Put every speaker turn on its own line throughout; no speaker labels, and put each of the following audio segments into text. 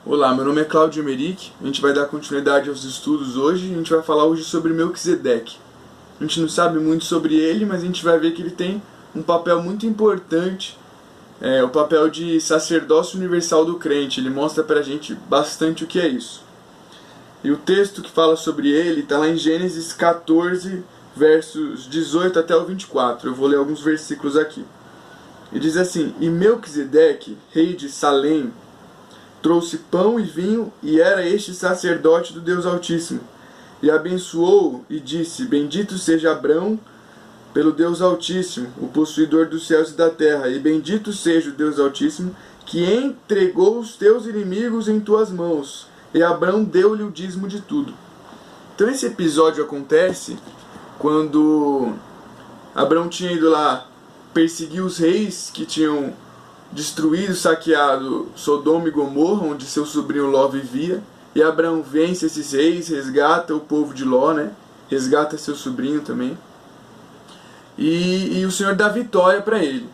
Olá, meu nome é Cláudio Emerick, a gente vai dar continuidade aos estudos hoje, a gente vai falar hoje sobre Melquisedeque. A gente não sabe muito sobre ele, mas a gente vai ver que ele tem um papel muito importante, o papel de sacerdócio universal do crente. Ele mostra pra gente bastante o que é isso. E o texto que fala sobre ele está lá em Gênesis 14, versos 18 até o 24. Eu vou ler alguns versículos aqui. E diz assim: E Melquisedeque, rei de Salém, trouxe pão e vinho, e era este sacerdote do Deus Altíssimo. E abençoou e disse: Bendito seja Abrão pelo Deus Altíssimo, o possuidor dos céus e da terra, e bendito seja o Deus Altíssimo, que entregou os teus inimigos em tuas mãos. E Abrão deu-lhe o dízimo de tudo. Então esse episódio acontece quando Abrão tinha ido lá perseguir os reis que tinham destruído, saqueado Sodoma e Gomorra, onde seu sobrinho Ló vivia. E Abraão vence esses reis, resgata o povo de Ló, resgata seu sobrinho também. E o Senhor dá vitória para ele.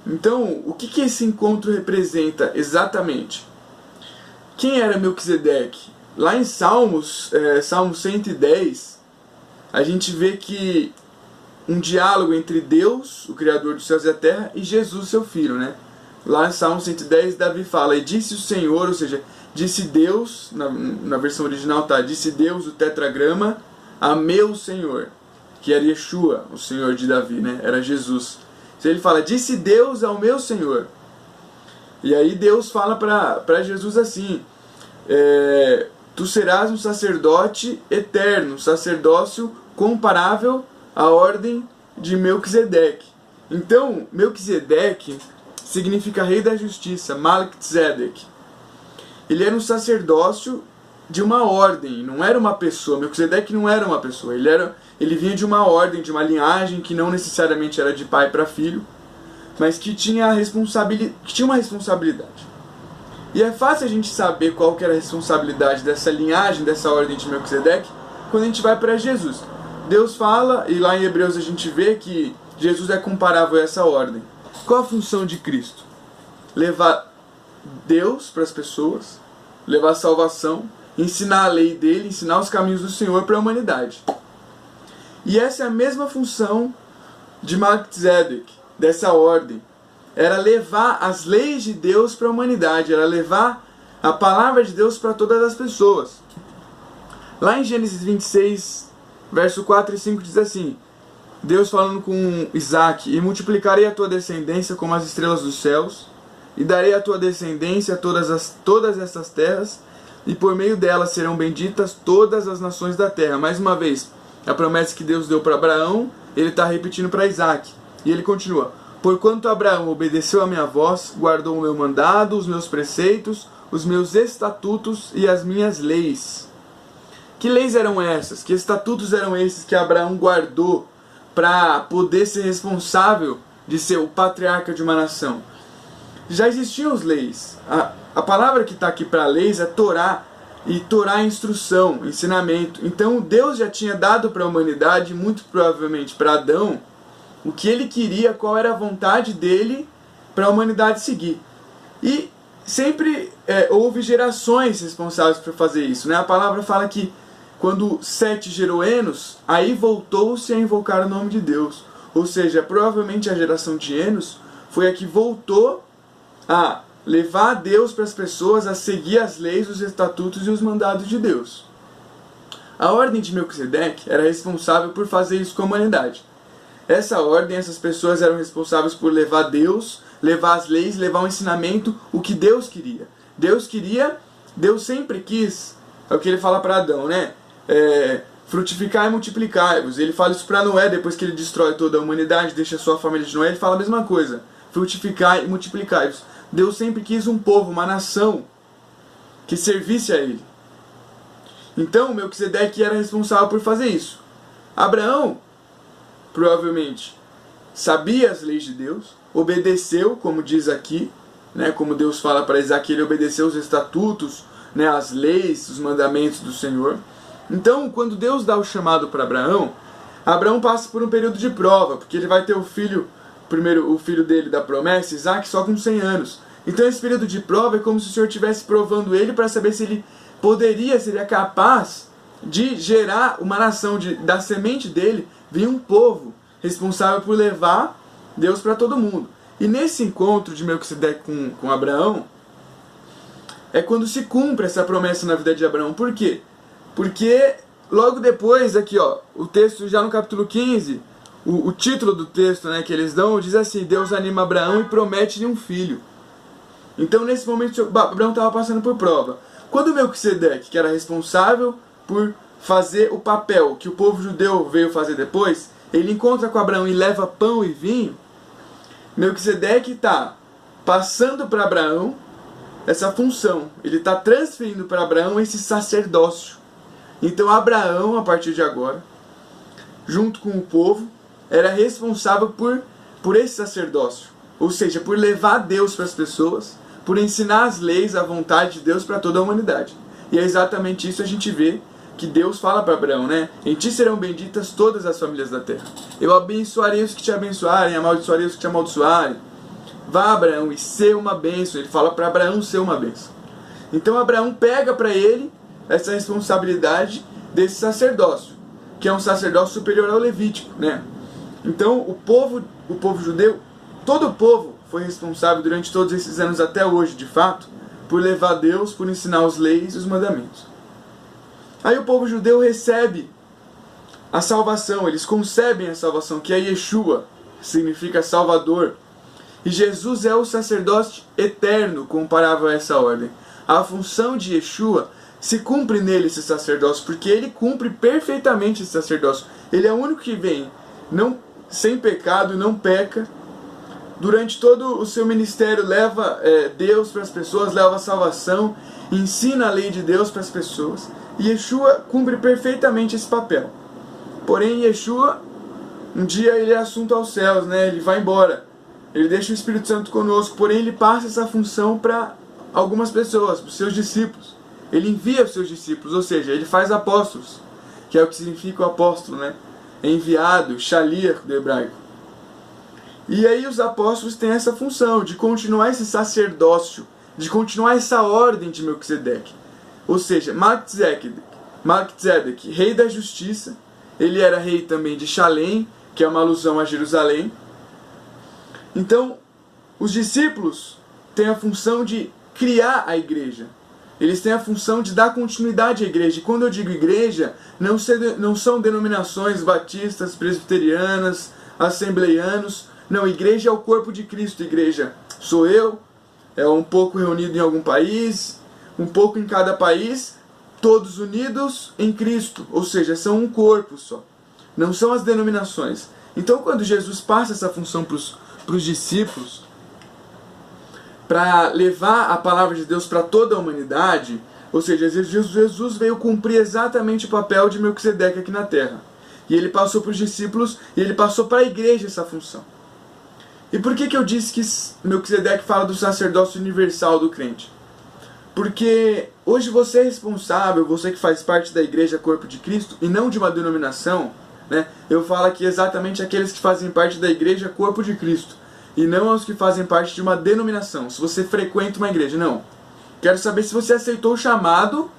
Então, o que esse encontro representa exatamente? Quem era Melquisedeque? Lá em Salmos, Salmo 110, a gente vê que um diálogo entre Deus, o Criador dos céus e da terra, e Jesus, seu filho, Lá em Salmo 110, Davi fala: E disse o Senhor, ou seja, disse Deus, na versão original disse Deus, o tetragrama, a meu Senhor, que era Yeshua, o Senhor de Davi, era Jesus. Então ele fala: Disse Deus ao meu Senhor. E aí Deus fala para Jesus assim: Tu serás um sacerdote eterno, um sacerdócio comparável à ordem de Melquisedeque. Então, Melquisedeque significa rei da justiça, Malkizedek. Ele era um sacerdócio de uma ordem, não era uma pessoa. Melquisedeque não era uma pessoa, ele vinha de uma ordem, de uma linhagem que não necessariamente era de pai para filho, mas que tinha uma responsabilidade. E é fácil a gente saber qual que era a responsabilidade dessa linhagem, dessa ordem de Melquisedeque, quando a gente vai para Jesus. Deus fala, e lá em Hebreus a gente vê que Jesus é comparável a essa ordem. Qual a função de Cristo? Levar Deus para as pessoas, levar salvação, ensinar a lei dele, ensinar os caminhos do Senhor para a humanidade. E essa é a mesma função de Melquisedeque, dessa ordem. Era levar as leis de Deus para a humanidade, era levar a palavra de Deus para todas as pessoas. Lá em Gênesis 26, verso 4 e 5 diz assim: Deus falando com Isaac: E multiplicarei a tua descendência como as estrelas dos céus, e darei a tua descendência a todas essas terras, e por meio delas serão benditas todas as nações da terra. Mais uma vez, a promessa que Deus deu para Abraão, ele está repetindo para Isaac. E ele continua: Porquanto Abraão obedeceu a minha voz, guardou o meu mandado, os meus preceitos, os meus estatutos e as minhas leis. Que leis eram essas? Que estatutos eram esses que Abraão guardou para poder ser responsável de ser o patriarca de uma nação? Já existiam as leis. A palavra que está aqui para leis é Torá, e Torá é instrução, ensinamento. Então Deus já tinha dado para a humanidade, muito provavelmente para Adão, o que ele queria, qual era a vontade dele para a humanidade seguir. E sempre houve gerações responsáveis por fazer isso. A palavra fala que quando Sete gerou Enos, aí voltou-se a invocar o nome de Deus. Ou seja, provavelmente a geração de Enos foi a que voltou a levar a Deus para as pessoas, a seguir as leis, os estatutos e os mandados de Deus. A ordem de Melquisedeque era responsável por fazer isso com a humanidade. Essa ordem, essas pessoas eram responsáveis por levar Deus, levar as leis, levar o ensinamento, o que Deus queria. Deus sempre quis, é o que ele fala para Adão, frutificar e multiplicar-vos. Ele fala isso para Noé, depois que ele destrói toda a humanidade, deixa a sua família de Noé, ele fala a mesma coisa: frutificar e multiplicar-vos. Deus sempre quis um povo, uma nação, que servisse a ele. Então, Melquisedeque era responsável por fazer isso. Abraão, provavelmente, sabia as leis de Deus, obedeceu, como diz aqui, como Deus fala para Isaac, ele obedeceu os estatutos, as leis, os mandamentos do Senhor. Então, quando Deus dá o chamado para Abraão, Abraão passa por um período de prova, porque ele vai ter o filho dele da promessa, Isaac, só com 100 anos. Então esse período de prova é como se o Senhor estivesse provando ele para saber se ele seria capaz de gerar uma nação, da semente dele vir um povo responsável por levar Deus para todo mundo. E nesse encontro de Melquisedeque com Abraão, é quando se cumpre essa promessa na vida de Abraão. Por quê? Porque logo depois, aqui ó, o texto já no capítulo 15, o título do texto, né, que eles dão, diz assim: Deus anima Abraão e promete-lhe um filho. Então nesse momento Abraão estava passando por prova. Quando Melquisedeque, que era responsável por fazer o papel que o povo judeu veio fazer depois, ele encontra com Abraão e leva pão e vinho, Melquisedeque está passando para Abraão essa função. Ele está transferindo para Abraão esse sacerdócio. Então Abraão, a partir de agora, junto com o povo, era responsável por esse sacerdócio. Ou seja, por levar Deus para as pessoas, por ensinar as leis, a vontade de Deus para toda a humanidade. E é exatamente isso que a gente vê que Deus fala para Abraão, né? Em ti serão benditas todas as famílias da terra. Eu abençoarei os que te abençoarem, amaldiçoarei os que te amaldiçoarem. Vá, Abraão, e ser uma bênção. Ele fala para Abraão ser uma bênção. Então Abraão pega para ele essa responsabilidade desse sacerdócio, que é um sacerdócio superior ao levítico, né? Então o povo judeu, todo o povo foi responsável durante todos esses anos até hoje, de fato, por levar Deus, por ensinar as leis e os mandamentos. Aí o povo judeu recebe a salvação, eles concebem a salvação, que é Yeshua, que significa Salvador. E Jesus é o sacerdote eterno, comparável a essa ordem. A função de Yeshua se cumpre nele, esse sacerdócio, porque ele cumpre perfeitamente esse sacerdócio. Ele é o único que vem sem pecado, não peca. Durante todo o seu ministério leva Deus para as pessoas, leva a salvação, ensina a lei de Deus para as pessoas. E Yeshua cumpre perfeitamente esse papel. Porém, Yeshua, um dia ele é assunto aos céus, né? Ele vai embora. Ele deixa o Espírito Santo conosco, porém ele passa essa função para algumas pessoas, para os seus discípulos. Ele envia os seus discípulos, ou seja, ele faz apóstolos, que é o que significa o apóstolo, né? Enviado, shaliach do hebraico. E aí os apóstolos têm essa função de continuar esse sacerdócio, de continuar essa ordem de Melquisedeque. Ou seja, Melquisedeque, rei da justiça, ele era rei também de Shalem, que é uma alusão a Jerusalém. Então, os discípulos têm a função de criar a igreja. Eles têm a função de dar continuidade à igreja. E quando eu digo igreja, não são denominações batistas, presbiterianas, assembleianos. Não, igreja é o corpo de Cristo. Igreja sou eu, é um pouco reunido em algum país, um pouco em cada país, todos unidos em Cristo. Ou seja, são um corpo só. Não são as denominações. Então, quando Jesus passa essa função para os discípulos, para levar a palavra de Deus para toda a humanidade, ou seja, Jesus veio cumprir exatamente o papel de Melquisedeque aqui na terra. E ele passou para os discípulos e ele passou para a igreja essa função. E por que eu disse que Melquisedeque fala do sacerdócio universal do crente? Porque hoje você é responsável, você que faz parte da igreja corpo de Cristo, e não de uma denominação, né? Eu falo aqui exatamente aqueles que fazem parte da igreja corpo de Cristo, e não os que fazem parte de uma denominação. Se você frequenta uma igreja, não. Quero saber se você aceitou o chamado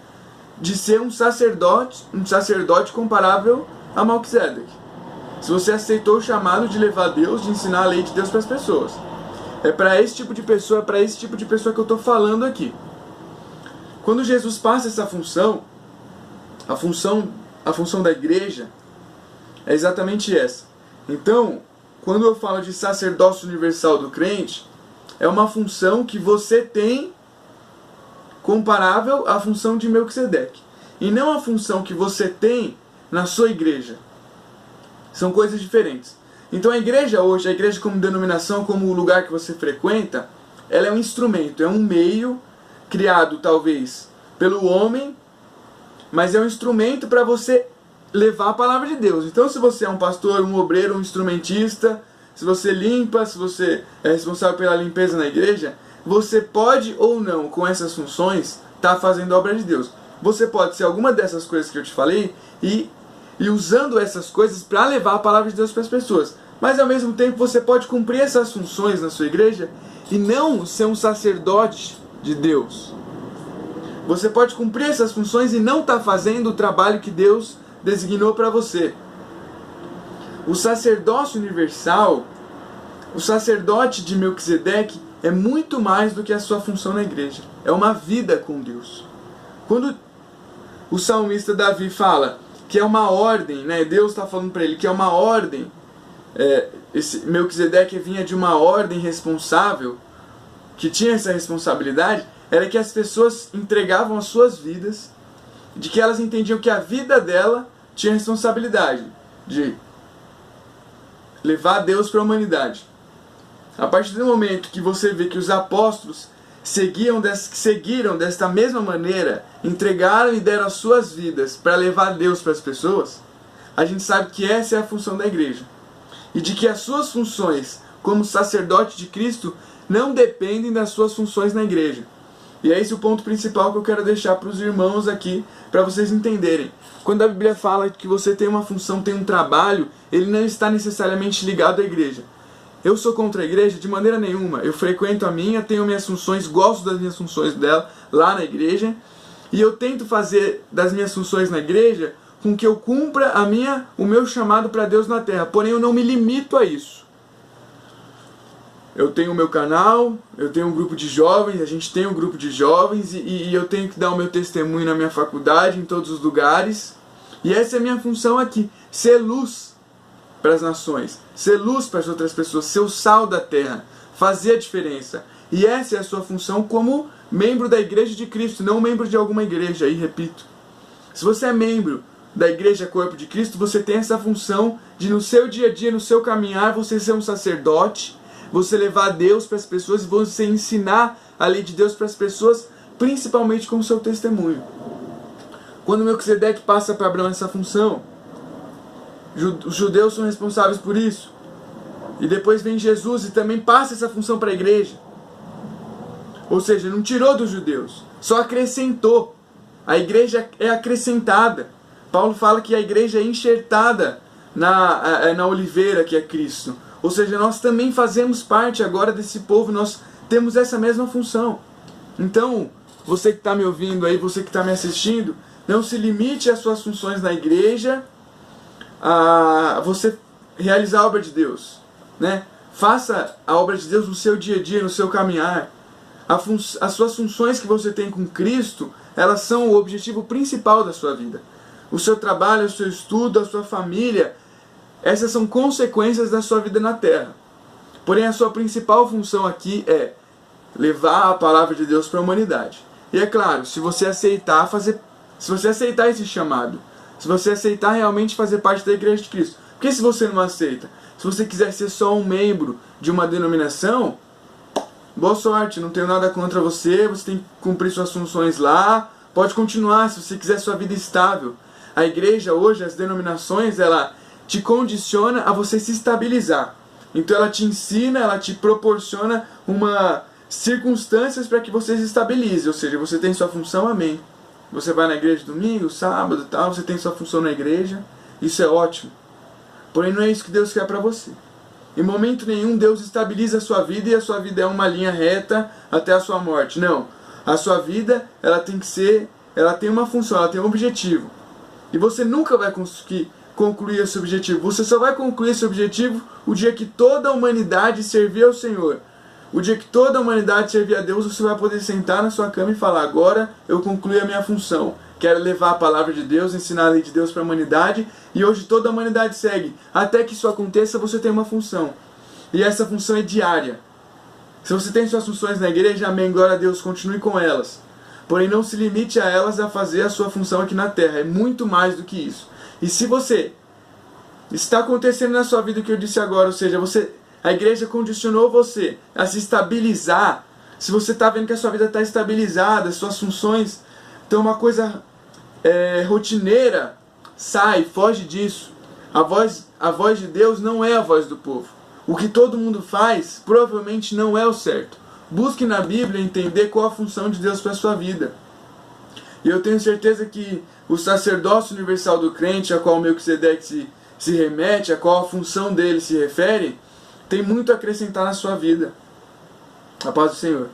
de ser um sacerdote comparável a Melquisedeque. Se você aceitou o chamado de levar Deus, de ensinar a lei de Deus para as pessoas. É para esse tipo de pessoa, que eu estou falando aqui. Quando Jesus passa essa função, a função da igreja é exatamente essa. Então, quando eu falo de sacerdócio universal do crente, é uma função que você tem comparável à função de Melquisedeque. E não a função que você tem na sua igreja. São coisas diferentes. Então a igreja hoje, a igreja como denominação, como o lugar que você frequenta, ela é um instrumento, é um meio criado talvez pelo homem, mas é um instrumento para você levar a palavra de Deus. Então se você é um pastor, um obreiro, um instrumentista, se você limpa, se você é responsável pela limpeza na igreja, você pode ou não, com essas funções, estar fazendo a obra de Deus. Você pode ser alguma dessas coisas que eu te falei e usando essas coisas para levar a palavra de Deus para as pessoas. Mas ao mesmo tempo você pode cumprir essas funções na sua igreja e não ser um sacerdote de Deus. Você pode cumprir essas funções e não estar fazendo o trabalho que Deus designou para você. O sacerdócio universal, o sacerdote de Melquisedeque, é muito mais do que a sua função na igreja. É uma vida com Deus. Quando o salmista Davi fala que é uma ordem, né? Deus está falando para ele que é uma ordem, esse Melquisedeque vinha de uma ordem responsável, que tinha essa responsabilidade, era que as pessoas entregavam as suas vidas, de que elas entendiam que a vida dela tinha responsabilidade de levar Deus para a humanidade. A partir do momento que você vê que os apóstolos seguiram desta mesma maneira, entregaram e deram as suas vidas para levar Deus para as pessoas, a gente sabe que essa é a função da igreja. E de que as suas funções como sacerdote de Cristo não dependem das suas funções na igreja. E é esse o ponto principal que eu quero deixar para os irmãos aqui, para vocês entenderem. Quando a Bíblia fala que você tem uma função, tem um trabalho, ele não está necessariamente ligado à igreja. Eu sou contra a igreja de maneira nenhuma. Eu frequento a minha, tenho minhas funções, gosto das minhas funções dela lá na igreja. E eu tento fazer das minhas funções na igreja com que eu cumpra o meu chamado para Deus na terra. Porém, eu não me limito a isso. Eu tenho o meu canal, eu tenho um grupo de jovens, a gente tem um grupo de jovens e eu tenho que dar o meu testemunho na minha faculdade, em todos os lugares. E essa é a minha função aqui, ser luz para as nações, ser luz para as outras pessoas, ser o sal da terra, fazer a diferença. E essa é a sua função como membro da Igreja de Cristo, não membro de alguma igreja, e repito. Se você é membro da Igreja Corpo de Cristo, você tem essa função de no seu dia a dia, no seu caminhar, você ser um sacerdote, você levar Deus para as pessoas e você ensinar a lei de Deus para as pessoas, principalmente com o seu testemunho. Quando Melquisedeque passa para Abraão essa função, os judeus são responsáveis por isso. E depois vem Jesus e também passa essa função para a igreja. Ou seja, não tirou dos judeus, só acrescentou. A igreja é acrescentada. Paulo fala que a igreja é enxertada na oliveira que é Cristo. Ou seja, nós também fazemos parte agora desse povo, nós temos essa mesma função. Então, você que está me ouvindo aí, você que está me assistindo, não se limite às suas funções na igreja, a você realizar a obra de Deus, né? Faça a obra de Deus no seu dia a dia, no seu caminhar. As suas funções que você tem com Cristo, elas são o objetivo principal da sua vida. O seu trabalho, o seu estudo, a sua família, essas são consequências da sua vida na terra. Porém, a sua principal função aqui é levar a palavra de Deus para a humanidade. E é claro, se você aceitar esse chamado, se você aceitar realmente fazer parte da Igreja de Cristo. Porque se você não aceita, se você quiser ser só um membro de uma denominação, boa sorte, não tenho nada contra você, você tem que cumprir suas funções lá, pode continuar se você quiser sua vida estável. A igreja hoje, as denominações, ela te condiciona a você se estabilizar. Então ela te ensina, ela te proporciona circunstâncias para que você se estabilize, ou seja, você tem sua função, amém. Você vai na igreja domingo, sábado, tal, você tem sua função na igreja, isso é ótimo. Porém não é isso que Deus quer para você. Em momento nenhum Deus estabiliza a sua vida e a sua vida é uma linha reta até a sua morte. Não. A sua vida, ela tem uma função, ela tem um objetivo. E você nunca vai conseguir concluir esse objetivo. Você só vai concluir esse objetivo o dia que toda a humanidade servir ao Senhor. O dia que toda a humanidade servir a Deus, você vai poder sentar na sua cama e falar: agora eu concluí a minha função. Quero levar a palavra de Deus, ensinar a lei de Deus para a humanidade, e hoje toda a humanidade segue. Até que isso aconteça, você tem uma função. E essa função é diária. Se você tem suas funções na igreja, amém, glória a Deus, continue com elas. Porém, não se limite a elas a fazer a sua função aqui na terra. É muito mais do que isso. E se você está acontecendo na sua vida o que eu disse agora, ou seja, a igreja condicionou você a se estabilizar, se você está vendo que a sua vida está estabilizada, suas funções estão uma coisa rotineira, sai, foge disso. A voz de Deus não é a voz do povo. O que todo mundo faz provavelmente não é o certo. Busque na Bíblia entender qual a função de Deus para a sua vida. E eu tenho certeza que o sacerdócio universal do crente, a qual Melquisedeque se remete, a qual a função dele se refere, tem muito a acrescentar na sua vida. A paz do Senhor.